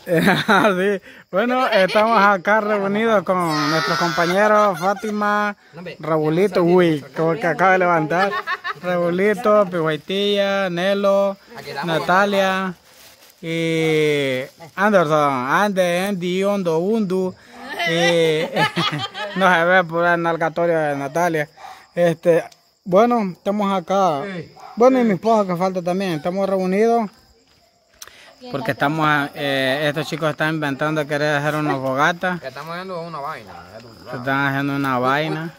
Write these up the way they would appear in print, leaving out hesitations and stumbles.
Sí. Bueno, estamos acá reunidos con nuestros compañeros Fátima, Raulito, uy, como que acaba de levantar, Raulito, Pihuaytilla, Nelo, Natalia y Anderson, Andy, Ondo, Undu, y no se ve por el nalgatorio de Natalia. Bueno, estamos acá, bueno, y mi esposa que falta también, estamos reunidos. Porque estamos, estos chicos están inventando querer hacer una fogata. Estamos haciendo una vaina. Están haciendo una vaina.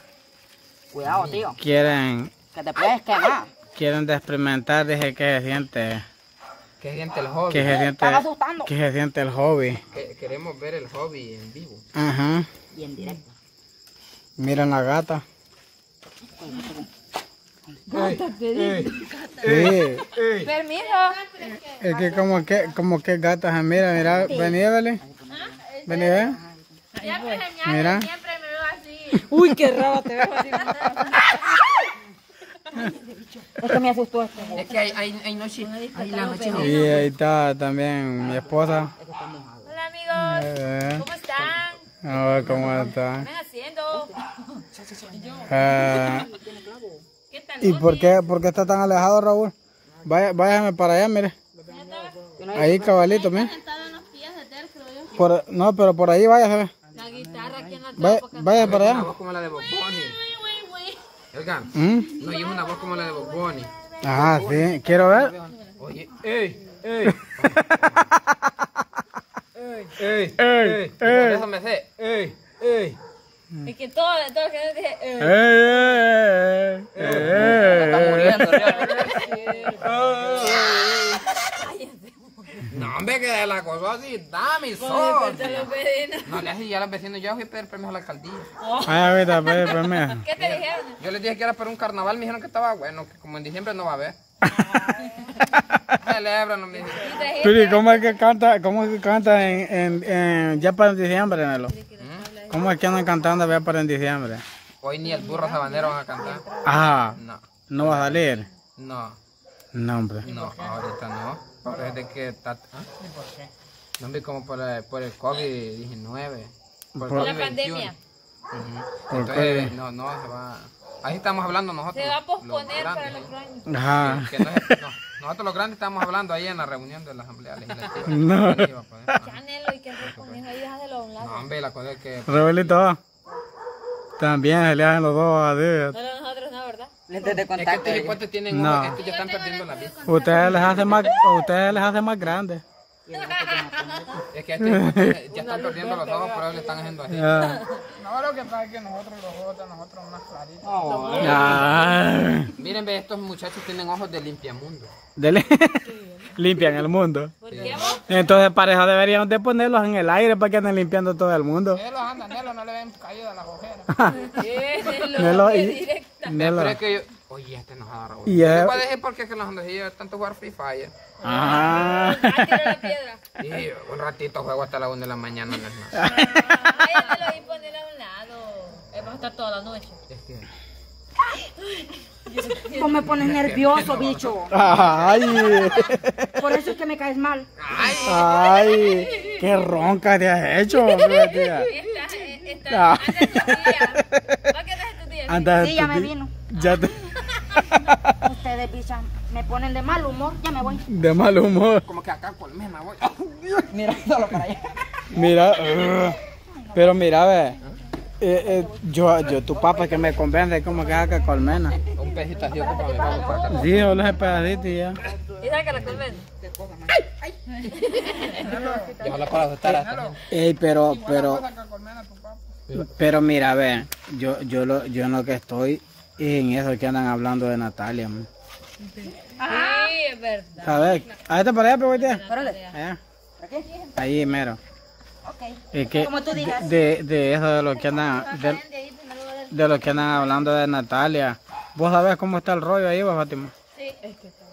Cuidado, tío. Quieren... Que te puedes quemar. Quieren experimentar, dije que se siente... ¿Qué se siente el hobby? Que se siente... Están asustando. Que se siente el hobby. Queremos ver el hobby en vivo. Ajá. Y en directo. Miren la gata. Sí. Permiso. Es que como que gata se mira, mira, vení, Evelyn. Vení, ve. Mira. Siempre me veo así. Uy, qué raro te veo así. Es que me asustó esto. Es que hay noche, hay la noche. Y ahí está también mi esposa. Hola amigos. ¿Cómo están? Oh, ¿cómo está? ¿Qué están haciendo? ¿Qué tal? ¿Y por qué está tan alejado, Raúl? Váyame para allá, mire. Ahí, cabalito, mire. Sentado en los pies de él, creo yo. No, pero por ahí váyase. La guitarra aquí en la Vaya para Una allá. voz como la de Bob Bunny. Oigan, ¿Mm? no hay una voz como la de Bob Bunny. Ajá, sí. Quiero ver. Oye, ey. Ey. Eso me sé. Ey. Es que todo lo que dije. Está muriendo, no, hombre, que la cosa así, dame sol. No le hace ya a los vecinos, yo fui a pedir permiso a la alcaldía. Ay, ahorita, permiso. ¿Qué te dijeron? Yo les dije que era para un carnaval, me dijeron que estaba bueno, que como en diciembre no va a haber. Celebran, me dijeron. Pero ¿y cómo es que canta, ya para en diciembre, Nelo? ¿Cómo es que andan cantando ya para en diciembre? Hoy ni el burro sabanero van a cantar. Ah, No, ¿no va a salir? no, No, hombre. no, ahorita no. Porque es de que está... No vi como por el COVID-19. Por La COVID-21. pandemia. Entonces, no, se va... Ahí estamos hablando nosotros. Se va a los posponer para grandes, el otro año. Ajá. que nosotros los grandes estamos hablando ahí en la reunión de la Asamblea Legislativa. No. Que iba a poder, ajá. Chanelo y que se ponen ahí, déjalo a un lado. No, hombre, la cosa es que... Raúlito, también se le hacen los dos a Dios. Solo nosotros no, ¿verdad? Lentes de Es que contacto. estos hipotes tienen No. ojos, estos ya están perdiendo la vista. Ustedes les hacen más grandes. Es que estos hipotes ya están perdiendo los ojos, por eso le están haciendo así. Ah. No, lo que pasa es que nosotros los ojos de nosotros más claritos. Ah. Miren, ve, estos muchachos tienen ojos de limpiamundo. Limpian el mundo. ¿Por qué vos? Entonces para eso deberían de ponerlos en el aire para que anden limpiando todo el mundo. Ellos andan, Nelo, no le ven caído a las ojeras. Nelo, Directa. Nelo. Pero es que yo... Oye, este nos ha agarrado. Y Yo es- voy a decir porque es que los andejillos tanto jugar Free Fire. Ah. Ah, tiró la piedra. Y un ratito juego hasta la 1 de la mañana. No es nada. Váyatelo ahí y ponelo a un lado. Va a estar toda la noche. Es que... Tú me pones nervioso, bicho. Ay. Por eso es que me caes mal. Ay. Qué ronca te has hecho, hombre, tía. Esta, anda en tus días. ¿Va que andas en tus días? Andas Sí, en ya tu me di- vino. Ya te... Ustedes, bichas, me ponen de mal humor. Ya me voy. De mal humor. Como que acá colmena voy. Mira, solo para allá. Mira, pero mira, ve. Yo, tu papá que me convence como que haga colmena. Un pedacito así para mi papá para acá. Sí, solo ese pedacito y ya. ¿Y sabes que la colmen? Déjala para asustar a esta gente. Ey, pero mira, ve, yo lo que estoy en eso que andan hablando de Natalia, man. Sí, es verdad. ¿Sabes? Ahí está para allá, pero Órale. ¿Aquí? ahí mero. Ok. Es que Como tú digas. de eso de lo que andan de lo que andan hablando de Natalia. ¿Vos sabés cómo está el rollo ahí, vos, Fátima? Sí.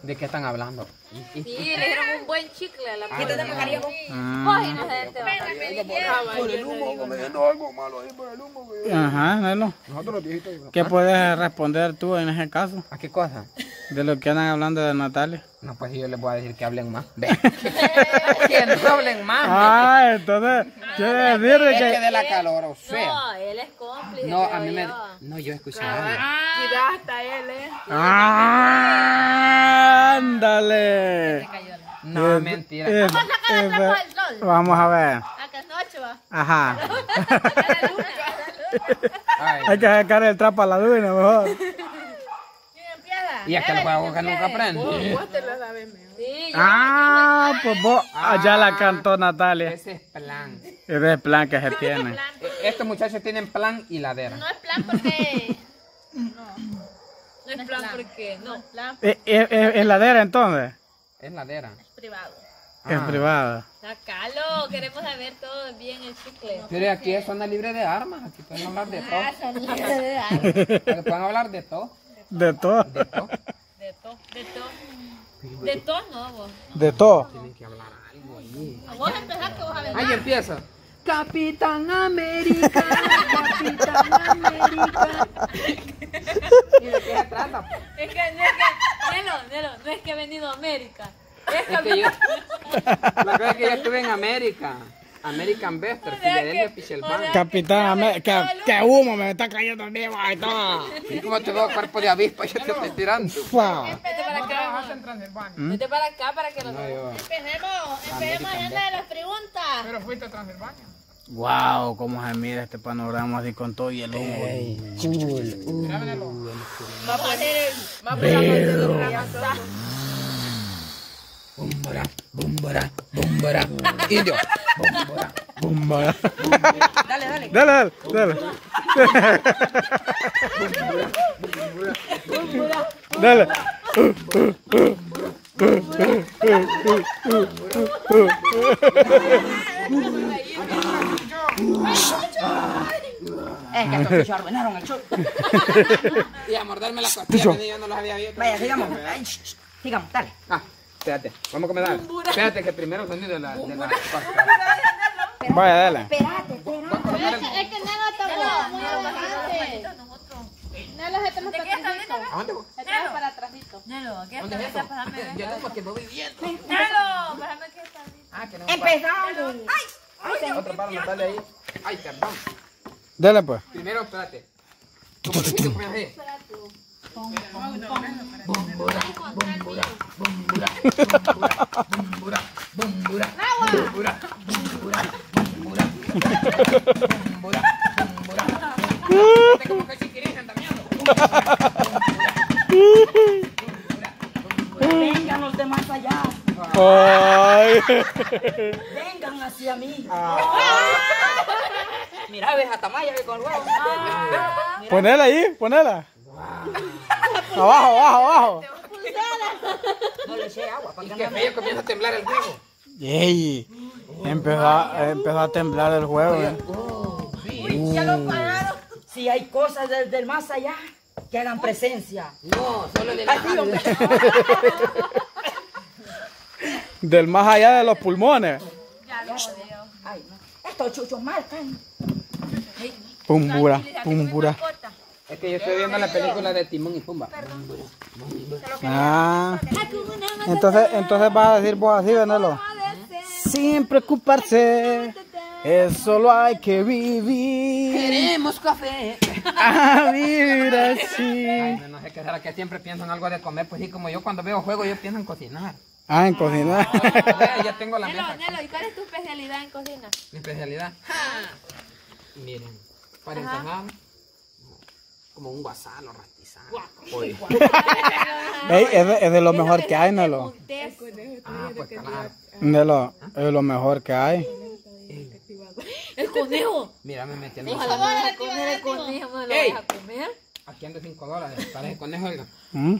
¿De qué están hablando? Sí, le dieron un buen chicle a la ¿Qué te mascarilla vos? Ay, no sé, te va a Por el humo, que me viendo algo malo ahí por el humo. Ajá, Nelo. Nosotros los viejitos. ¿Qué puedes responder tú en ese caso? ¿A qué cosa? De lo que andan hablando de Natalia. No, pues yo les voy a decir que hablen más. Ve. Que no hablen más. Ah, entonces, quiere decir Es que... que de la calor, o sea. No, él es cómplice. No, a creo mí me... yo. No, yo escuchaba. Cuidado hasta él, ¡Ándale! No, mentira. Vamos a ver. Acá es noche, va. Ajá. Ay, Hay que sacar el trapo a la luna mejor. ¿Quién empieza? y aquel juego que nunca aprende. Vos te lo sabes mejor. Sí, yo Ah, pues vos, ya la cantó Natalia. Ese es plan. Ese es el plan que se tiene. Estos muchachos tienen plan y ladera. no es plan porque... No es plan porque... No, plan ¿Es ladera entonces? Es ladera. privado. Es privada. Sacalo, queremos saber todo bien el chicle. Pero aquí es zona libre de armas. Aquí pueden hablar de todo. De Aquí pueden hablar de todo. De todo. De todo. todo, de todo. De todo no, vos. De todo. Tienen que hablar algo ahí. Vos empezás que vos a ver. Ahí empieza. Capitán América, Capitán América. ¿Y de qué se trata? Es que, Nelo, no es que he venido a América. Es que yo, la verdad es que yo estuve en América. American Vester, Filadelfia, Pichelban. Capitán América, que humo me está cayendo vivo y todo. ¿Y cómo te veo cuerpo de avispa? Yo te estoy tirando. Fua. Vete para acá, Trabajas en Transilvania. vete para acá para que lo No, yo. Empecemos haciendo de las preguntas. Pero fuiste a Transilvania. Wow, cómo se mira este panorama así con todo y el humo. Vamos a hacer el... Bumbara, bumbara, bumbara. Indio. Bumbara. Bumba. Dale, dale. Dale, dale, dale. Dale. Es que estos bichos arruinaron el show. Y a morderme las costillas, yo no los había visto. Vaya, sigamos. Ay, sigamos, dale. Ah, espérate, vamos a comenzar. Espérate que primero el sonido de la pasta. Vaya, dale. Espérate, espérate. Es que Nelo está muy adelante. Nelo se tenemos para atrásito. ¿A dónde voy? Se trae para atrásito. Nelo, ¿qué ¿Dónde es está? eso? Yo tengo que voy viviendo. Nelo, pásame que está. Ah, que no. Empezamos. Otro para dale ahí. Ay, perdón. Dale pues. Primero, espérate. ¿Cómo te pido comer así? Bumbura, bumbura, bumbura, bumbura, bumbura, bumbura, bumbura, bumbura, bumbura, bumbura. Este como que chiquirija también. Vengan los demás allá. Ay. Vengan hacia mí. Mira, ves a Tamaya que con huevo. Ponela ahí, ponela. Abajo, abajo, abajo. No le eché agua para Y que que no feo comienza a temblar el juego. Ey, empezó a temblar el juego. Si hay cosas del más allá, que hagan presencia. No, solo de la Así, hombre. Del más allá de los pulmones. Ay, no. Estos chuchos marcan. Pumbura, pumbura. Es que yo estoy viendo la película de Timón y Pumba. Ah. Entonces vas a decir vos así, Venelo. Sin preocuparse, solo hay que vivir. Queremos café. A vivir así. Ay, no sé qué será que siempre pienso en algo de comer. Pues sí, como yo cuando veo juego, yo pienso en cocinar. Ah, en cocinar. Ya tengo la Nelo, mesa. Nelo, ¿y cuál es tu especialidad en cocina? Mi especialidad. Miren, para empezar, como un guasalo rastizado. Oye. Ey, es de lo mejor que hay, Nelo. Ah, pues claro. Nelo, es lo mejor que hay. El conejo. Mira, me metí en mi Ojalá sala. me vayas a comer el conejo, ¿me lo Ey. vas a comer? Aquí ando $5. Para el conejo, oiga. ¿Mm?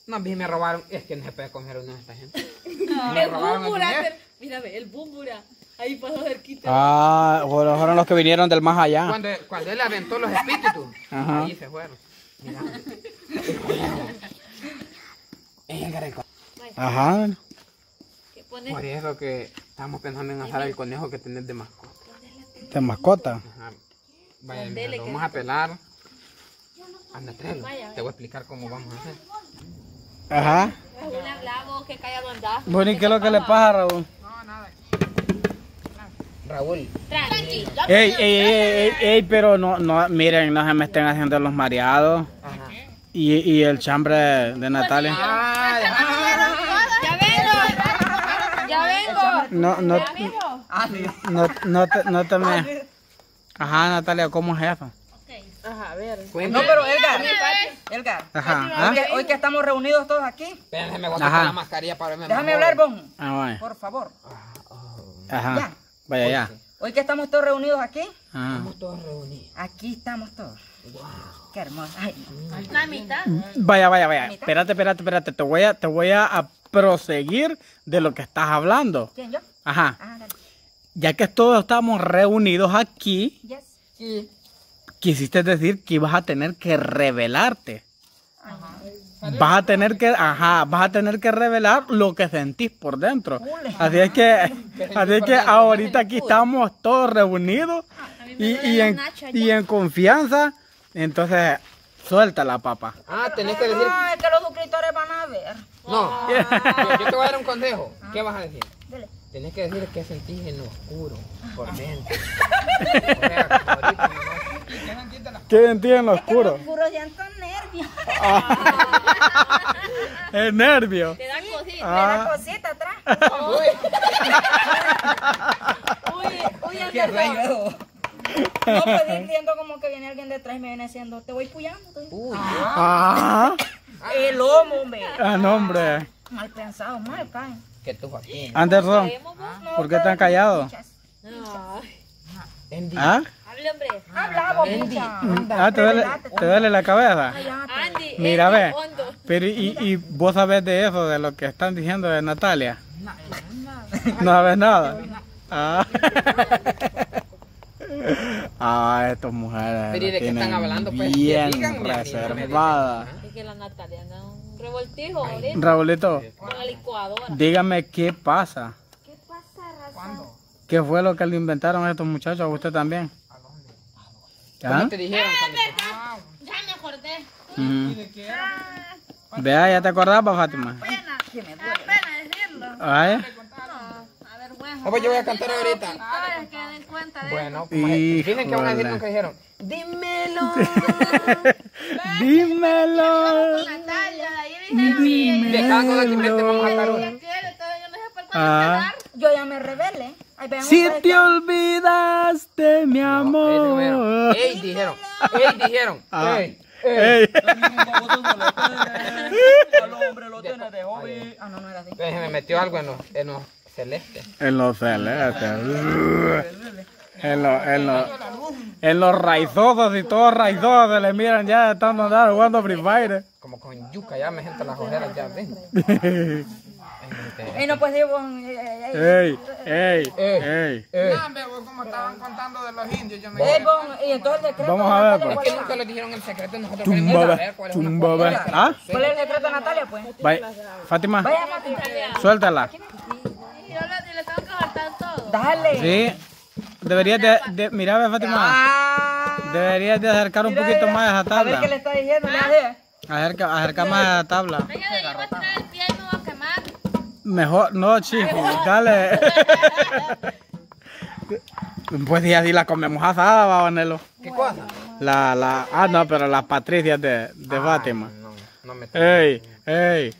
No, me robaron. Es que no se puede comer uno de esta gente. Me El robaron el búmbura, dinero. mira, ve, el búmbura. Ahí pasó cerquita. Ah, fueron los que vinieron del más allá. Cuando él aventó los espíritus, Ajá. ahí se fueron. Mira. El greco. Ajá. ¿Qué pones? Por eso que estamos pensando en asar el conejo que tenés de mascota. De mascota. Ajá. Vaya, mira, lo vamos a pelar. Anda, tráelo. Te voy a explicar cómo vamos a hacer. Ajá. Raúl le hablamos, que callado andás. Bueno, ¿y qué es lo que le pasa, Raúl? Raúl. Tranqui. Ey, pero no, miren, no se me estén haciendo los mareados. Ajá. Y el chambre de Natalia. Ya vengo. Ya vengo. No te me... Ajá, Natalia, ¿cómo es eso? Ajá, a ver. Cuéntame. No, pero Edgar. Ajá, ¿ah? Hoy que estamos reunidos todos aquí, Espérense, me voy a Ajá. quitar la mascarilla para verme déjame mejor. hablar, Bon. Ah, vaya. Por favor. Ajá. Ya. Vaya, ya. Hoy que estamos todos reunidos aquí, Ajá. Estamos todos reunidos. aquí estamos todos. Qué hermoso. Ay, La mitad. Vaya. Espérate. Te voy a proseguir de lo que estás hablando. ¿quién, yo? Ajá. Ah, dale. Ya que todos estamos reunidos aquí, Yes. Sí. quisiste decir que ibas a tener que revelarte. Vas a tener que revelar lo que sentís por dentro. Así es que ahorita aquí estamos todos reunidos y en confianza. Entonces, suelta la papa. Ah, tenés que decir... No, es que los suscriptores van a ver. No, yo te voy a dar un consejo. ¿Qué vas a decir? Dale. Tenés que decir qué sentís en lo oscuro, por dentro. O sea, ahorita nomás. ¿Qué sentís en lo oscuro? Puro llanto nervios. El nervio. Te da cosita. La cosita atrás. Uy, Qué raro. No, pues siento como que viene alguien detrás y me viene diciendo, te voy puyando. Ah, El lomo, hombre. no, hombre. Mal pensado, mal cae. Que tú aquí. Anderson, ¿por qué están callados? Andy. ¿Ah? Hable, hombre. Hablamos, picha. Ah, ¿te duele la cabeza? Andy, Mira, ve. hondo. Pero y vos sabés de eso, de lo que están diciendo de Natalia. No sabes nada. Estas mujeres. Pero ¿y de qué están tienen hablando, pues? Bien Díganme a mí, reservadas. Es que la Natalia anda un revoltijo ahorita Raulito, con la licuadora. dígame qué pasa. ¿Qué fue lo que le inventaron a estos muchachos? ¿A usted también? ¿Ah? ¿Cómo te dijeron? Ya me acordé. Vea, ¿ya te acordabas, Fátima? Pena decirlo. Ay, A ver, bueno. No, pues yo voy a cantar ahorita. Ustedes que den cuenta de Bueno, pues, dicen que van a decir Híjole. lo que dijeron. Dímelo. dímelo. Natalia, de ahí dijeron De cada cosa que inventen vamos a sacar una. que quiere, todavía yo no sé por cuándo Ah. Yo ya me rebelé. Ahí vean Si ustedes te que- olvidaste, mi amor. Ey, dijeron. Ah. Ey. Ey. Al hombre lo tiene de hobby. Ah, no, no era así. Se me metió algo en los celestes. En los celestes. En los raizosos y todos raizosos se le miran ya estando andando jugando Free Fire. Como con yuca, ya me siento las ojeras ya ven. Y no, pues digo, Ey. No, hombre, vos como estaban contando de los indios, yo me quedé. y entonces el decreto Vamos de a ver, Natalia, pues. Es que ¿cuál nunca era? les dijeron el secreto, nosotros queremos saber cuál es una Tumba, cosa. ve. ¿Ah? ¿Cuál es el decreto de Natalia, pues? Vaya, Fátima, Vaya, Fátima. suéltala. Y yo le tengo que hartar todo. Dale. Sí. Deberías de mira, ve, Fátima. Ah. Deberías de acercar un Mira, poquito mira. más a esa A ver tabla. qué le está diciendo, le hace. Acerca más a la tabla. Venga, de ahí voy a tirar el pie y me voy a quemar. Mejor, no, chico, dale. Pues si así la comemos asada, Babanelo. ¿Qué cosa? No, pero las patricias de Fátima. No me Ey. Ey.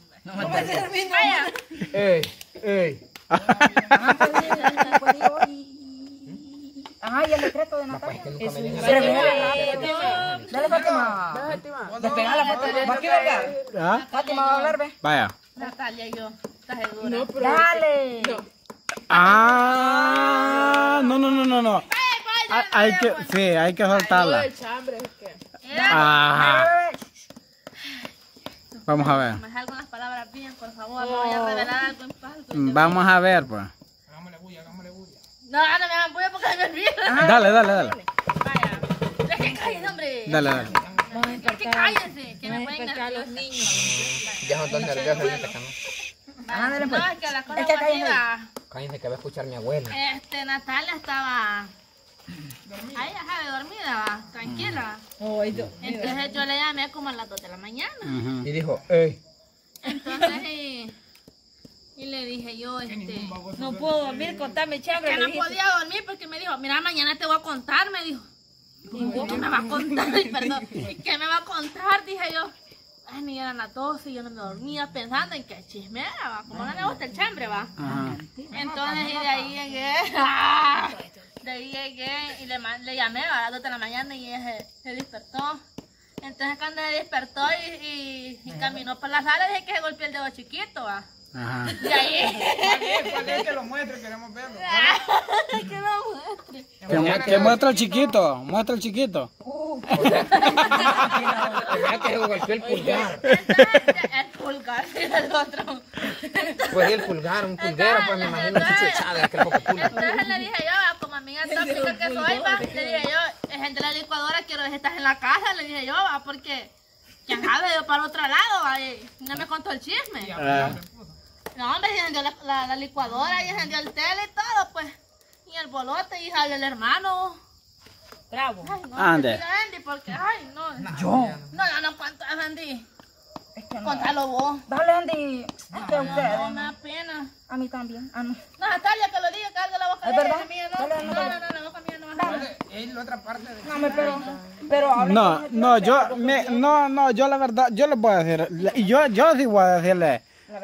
Ajá, y el decreto de Natalia. Que nunca me dijeron. Dale, Fátima. Despega la Fátima. Va aquí, verga. ¿Ah? Fátima va a hablar, ve. Vaya. Natalia y yo. ¿Estás segura? Dale. No. Hay que soltarla. Ah, vamos a ver. Me salgo las palabras bien, por favor. No voy a revelar algo en falso. Vamos a ver, pues. No, no me hagan bulla porque se me olvida. Dale. Vaya. Es que cállense, hombre. Dale. Es que cállense. Que me pueden nerviosos. Ya son tan nerviosos ahorita que no. Ándale, pues. No, es que la cosa Es que es cállense. Cállense que va a escuchar mi abuela. Natalia estaba... Ahí, ajá, dormida, va. Tranquila. Entonces yo le llamé como a las 2 de la mañana. Y dijo, ey. Entonces, Y le dije yo, No puedo dormir, contame, chambre. que no podía dormir porque me dijo, mira, mañana te voy a contar, me dijo. ¿Qué me va a contar? Perdón. ¿Qué me va a contar? Dije yo. Ay, ni eran las 12 y yo no me dormía pensando en que chisme era, va. Como no le gusta el chambre, va. Ajá. Entonces, y de ahí llegué. De ahí llegué y le llamé a las 2 de la mañana y ella se despertó. Entonces, cuando se despertó y caminó por la sala, dije que se golpeó el dedo chiquito, va. Ajá. Y ahí. ¿Cuál es que lo muestre? Queremos verlo. Que lo muestre. Que muestra el chiquito. Muestra el chiquito. Vea que se golpeó el pulgar. El pulgar, sí, el otro. Pues el pulgar, un pulguero, pues me imagino chuchada, que poco pulgar. Entonces le dije yo, como amiga tóxica que soy, va, le dije yo, es gente de la licuadora, quiero ver si estás en la casa, le dije yo, va, porque quién sabe, yo para otro lado, va, y no me contó el chisme. No, hombre, y encendió la licuadora, y encendió el tele y todo, pues. Y el bolote, y salió el hermano. Bravo. Ay, no, Ande. mira, Andy, porque, ay, no. Yo. No, ¿cuánto es, Andy? Es que no. Contalo vos. Dale, Andy. Es que No, ustedes. me da pena. A mí también. Ah, no. No, Natalia, que lo diga, que algo la boca ¿Es de verdad? ella, mía, no. Dale, No, dale. la boca mía no va a Dale, es la otra parte de... No, pero hablen No, con no, el yo la verdad, yo les voy a decir, yo sí voy a decirle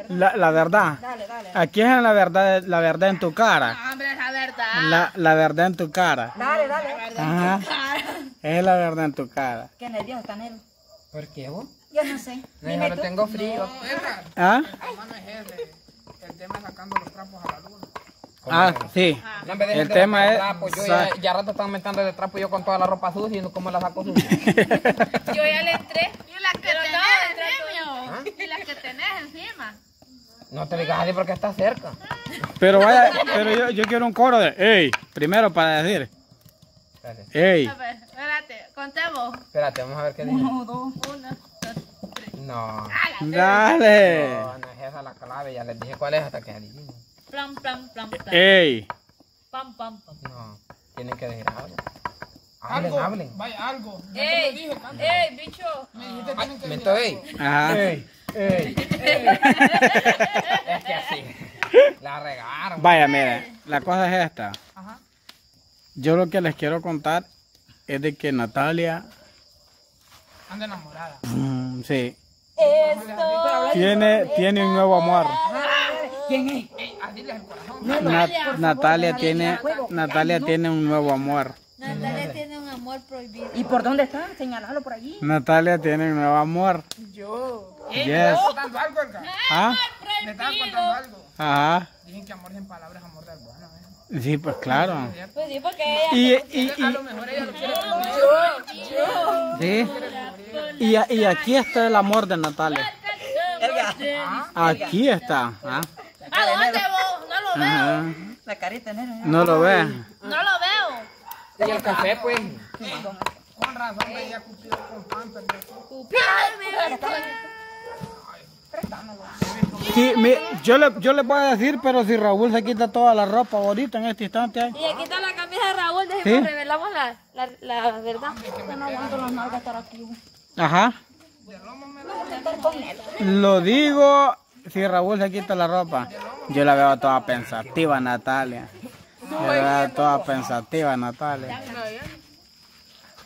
la verdad. Dale, dale. Aquí es la verdad en tu cara. No, hombre, es la verdad. La verdad en tu cara. Dale, dale. Ajá. Es la verdad en tu cara. Qué nervioso está Nero. ¿Por qué vos? Yo no sé. No, Dime ahora tú. tengo frío. Edgar, ¿Ah? el hermano es ese. El tema es sacando los trapos a la luna. Ah, sí. No me dejen El de tema sacar es... trapo. Yo ya rato están aumentando de trapo yo con toda la ropa sucia y no cómo la saco sucia. Yo ya le entré. Y la que Pero tenés no, encima. Y la que tenés encima. No te digas así porque está cerca. Pero vaya, pero yo quiero un coro de... Ey, primero para decir. Espérate, Ey. A ver, espérate, contemos. espérate, vamos a ver qué dice. 1, 2. 1, 2, 3. No, Dale. no es esa la clave. Ya les dije cuál es hasta que adivinen. Plan, plan, plan, plan. Ey. Pam, pam, pam. No, tienen que decir algo. Algo, Hablen. vaya, algo. Yo te lo ¡Ey! dije, canta. ¡Ey, bicho! Me dijiste tienen que decir Mento, ey. Ajá. Ey. Es que así. La regaron. Vaya, miren, la cosa es esta. Ajá. Yo lo que les quiero contar es de que Natalia, Anda enamorada. sí, Esto. tiene un nuevo amor. ¿Quién es? Así le el corazón. Natalia tiene un nuevo amor. Natalia tiene un amor prohibido. ¿Y por dónde está? Señalalo por allí. Natalia tiene un nuevo amor. Yo. Yes. ¿Me estás contando algo, Edgar? ¿Ah? ¿Me estás contando algo? Ajá. Dicen que amor sin palabras es amor del bueno, ¿eh? Sí, pues claro. Pues sí, porque ella... Y, A lo mejor ella lo quiere descubrir. sí. Y aquí está el amor de Natalia. Aquí está. ¿Ah? ¿A dónde vos? No lo veo. Ajá. La carita de Nero. No lo ves. No lo veo. Y el café, pues. Con razón veía Cupido con Pamper. Sí, yo le voy a decir, pero si Raúl se quita toda la ropa ahorita en este instante. Ahí. Y aquí está la camisa de Raúl, ¿Sí? déjenme revelamos la verdad. Yo no aguanto las nalgas estar aquí. Ajá. Lo digo, si Raúl se quita la ropa. Yo la veo toda pensativa, Natalia. Yo la veo toda pensativa, Natalia.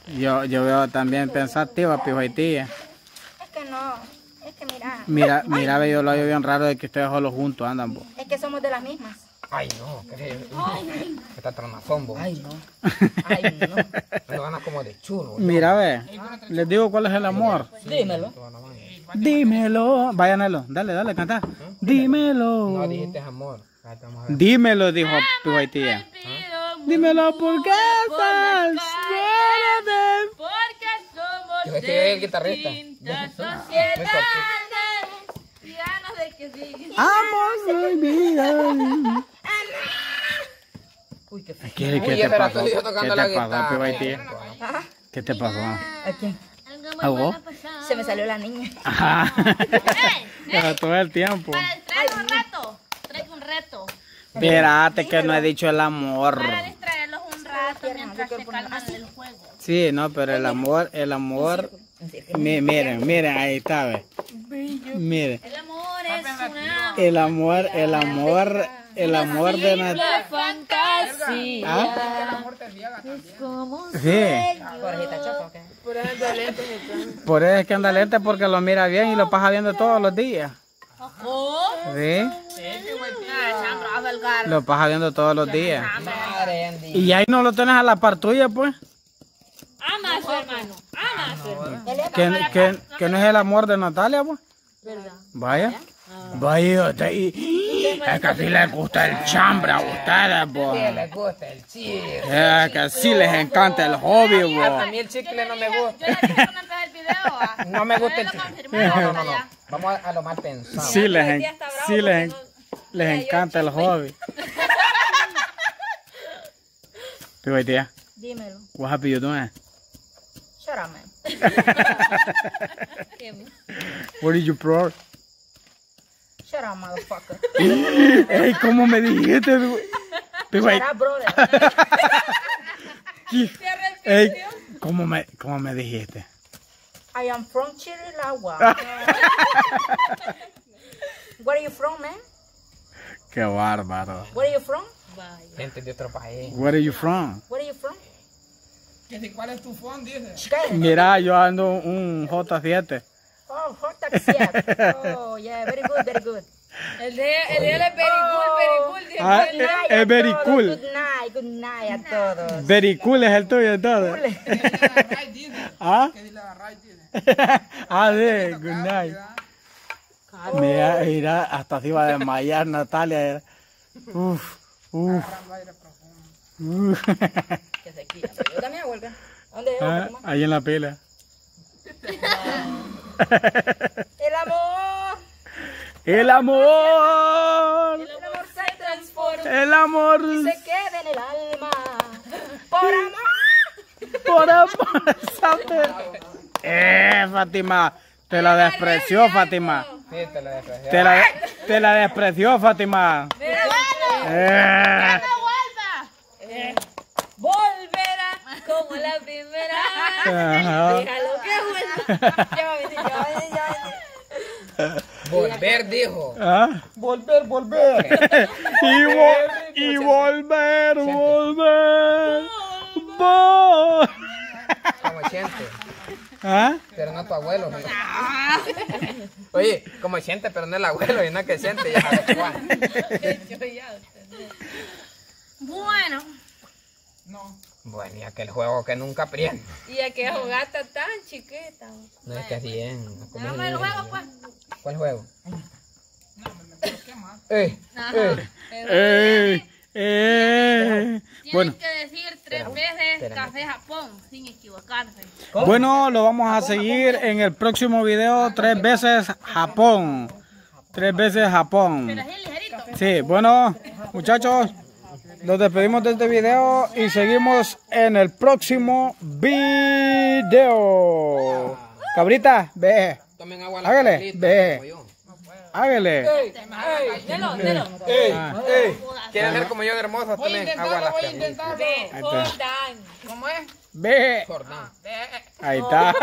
Yo veo también pensativa, Pijuaitilla. Es que no. Es que mira. Mira, yo lo veo bien raro de que ustedes solo juntos andan, vos. Es que somos de las mismas. Ay, no, que está tronazón, vos. Ay, no. Ay, no. Me van a como de churro. Mira, ve, les digo cuál es el amor. Dímelo. Dímelo. Váyanelo, dale, canta. Dímelo. No dijiste amor. Ahí vamos a ver. Dímelo, dijo Pijuaitilla. Dímelo porque estás llena de... Porque somos Yo estoy el guitarrista. distintas Muy sociedades. cortito. Y ganas de que sigan. Amo mi vida. Uy, qué feo. ¿Qué Uy, te espera, pasó? estoy yo ¿Qué tocando te la pasó, guitarra. Pijuaitilla? ¿Qué te pasó? ¿A quién? Algo muy ¿A vos? bueno pasó. Se me salió la niña. Ajá. Pero todo el tiempo. Traigo un reto. Traigo un reto. Espérate que no he dicho el amor. Para distraerlos un rato mientras se calman del juego. Sí, no, pero el amor, miren, ahí está, ve. Mire, El amor es una el amor de la fantasía. ¿Ah? Es como un Sí. sueño. Jorgita Choco, ¿qué? Por eso es que anda lente porque lo mira bien y lo pasa viendo todos los días. Sí. Lo pasa viendo todos los días. Madre, Andy. Y ahí no lo tienes a la par tuya, pues. Ama a su hermano. Ama a su hermano. Que no es el amor de Natalia, pues. ¿Verdad? Vaya. Vaya, es que así les gusta el chambre a ustedes, pues. Les gusta el chile. Es que así les encanta el hobby, A pues. mí el chicle no me gusta. Yo le dije cuando empecé el video. No me gusta el Lo chicle. confirmé. No. Vamos a lo mal pensado. Sí, les encanta el hobby. Pero, tía, Dímelo. what have you doing? Shut up, man. What did you pro? Shut up, motherfucker. Ey, ¿cómo me dijiste? Pero, Shut up, brother. ey, ¿cómo me dijiste? I am from Chirilagua. Where are you from, man? Qué bárbaro. Where are you from? Gente de otro país. Where are you from? Where are you from? Que si, ¿cuál es tu phone? Dice. ¿Qué? Mira, yo ando un J7. Oh, hot taxi. Oh, yeah, very good, very good. El de él es very cool. Dice, Ah, good night. es very Todos, cool. Good night a todos. Very cool es el tuyo, todo. Que dile a Ray, dice. ¿Ah? Que dile a Ray, dice. Ah, sí, good night. Mira, hasta se iba a desmayar Natalia. Uf. Agarrando aire profundo. Que se quita. Yo también, huelga. ¿Dónde es? Ah, ahí en la pila. El amor. El amor. El amor se transforma. El amor. Se queda en el alma. Por amor. Por amor. Fátima. Te la despreció, Fátima. Sí, te lo desprecio. Te la despreció, Fátima. Volverá como la primera vez. Ajá. Déjalo que vuelva. Volver, dijo. ¿Ah? Volver. Y volver. Como Chente. ¿Ah? Pero no tu abuelo. ¿No? Oye, como Chente, pero no el abuelo. Y no que Chente, ya sabes cuál. Bueno. Bueno, y aquel juego que nunca aprende. Y aquella jugata tan chiquita. No es que así es. Hagamos el juego, pues. ¿Cuál juego? ¿Qué más? Bueno. Tienen que decir 3 veces Café Japón, sin equivocarse. Bueno, lo vamos a seguir en el próximo video. 3 veces Japón. 3 veces Japón. Pero así ligerito. Sí, bueno, muchachos, nos despedimos de este video y seguimos en el próximo video. Cabrita, ve. Tomen agua Hágale, ve. Hágale. Nelo. ¿Quieren ser como yo de hermoso? Tomen agua a las perlitas. Ve, Jordán. ¿Cómo es? Ve. Jordán. Ahí está.